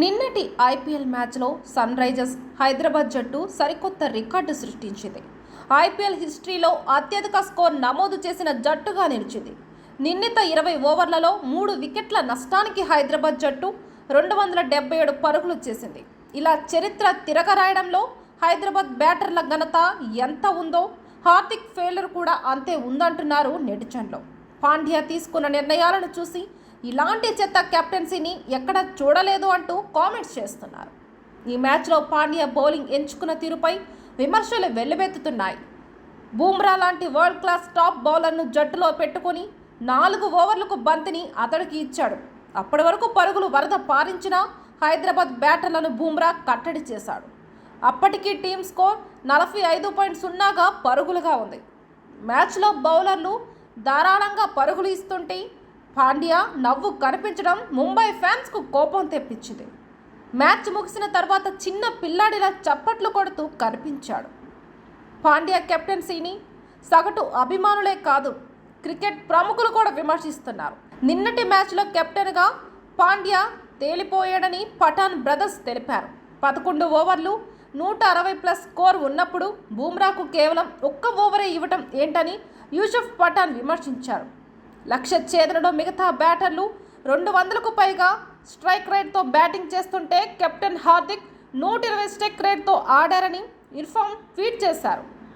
నిన్నటి ఐపీఎల్ మ్యాచ్లో sun Risers Hyderabad జట్టు సరికొత్త రికార్డు సృష్టించింది. ఐపీఎల్ హిస్టరీలో అత్యధిక స్కోర్ నమోదు చేసిన జట్టుగా నిలిచింది. నిర్ణీత 20 ఓవర్లలో 3 వికెట్ల నష్టానికి హైదరాబాద్ జట్టు 277 పరుగులు చేసింది. ఇలా చరిత్ర తిరగరాయడంలో హైదరాబాద్ బ్యాటర్ల ఘనత ఎంత ఉందో హార్దిక్ ఫెయిల్యూర్ కూడా అంతే ఉందంటున్నారు నెటిజన్లు. పాండ్యా తీసుకున్న నిర్ణయాలను చూసి ఇలాంటి చెత్త కెప్టెన్సీని ఎక్కడ చూడలేదు అంటూ కామెంట్స్ చేస్తున్నారు. ఈ మ్యాచ్లో పాండ్యా బౌలింగ్ ఎంచుకున్న తీరుపై విమర్శలు వెల్లువెత్తుతున్నాయి. బూమ్రా లాంటి వరల్డ్ క్లాస్ టాప్ బౌలర్ను జట్టులో పెట్టుకుని 4 ఓవర్లకు బంతిని అతడికి ఇచ్చాడు. అప్పటి వరకు పరుగులు వరద పారించిన హైదరాబాద్ బ్యాటర్లను బూమ్రా కట్టడి చేశాడు. అప్పటికి టీమ్ స్కోర్ 45.0గా పరుగులుగా ఉంది. మ్యాచ్లో బౌలర్లు ధారాళంగా పరుగులు ఇస్తుంటే పాండ్యా నవ్వు కనిపించడం ముంబై ఫ్యాన్స్కు కోపం తెప్పించింది. మ్యాచ్ ముగిసిన తర్వాత చిన్న పిల్లాడిలా చప్పట్లు కొడుతూ కనిపించాడు. పాండ్యా కెప్టెన్సీని సగటు అభిమానులే కాదు, క్రికెట్ ప్రముఖులు కూడా విమర్శిస్తున్నారు. నిన్నటి మ్యాచ్లో కెప్టెన్గా పాండ్యా తేలిపోయాడని పఠాన్ బ్రదర్స్ తెలిపారు. 11 ఓవర్లు 160+ స్కోర్ ఉన్నప్పుడు బూమ్రాకు కేవలం 1 ఓవరే ఇవ్వటం ఏంటని యూసుఫ్ పఠాన్ విమర్శించారు. లక్ష్య ఛేదనలో మిగతా బ్యాటర్లు 200కు పైగా స్ట్రైక్ రేట్తో బ్యాటింగ్ చేస్తుంటే కెప్టెన్ హార్దిక్ 120 స్ట్రైక్ రేట్తో ఆడారని ఇర్ఫాన్ ట్వీట్ చేశారు.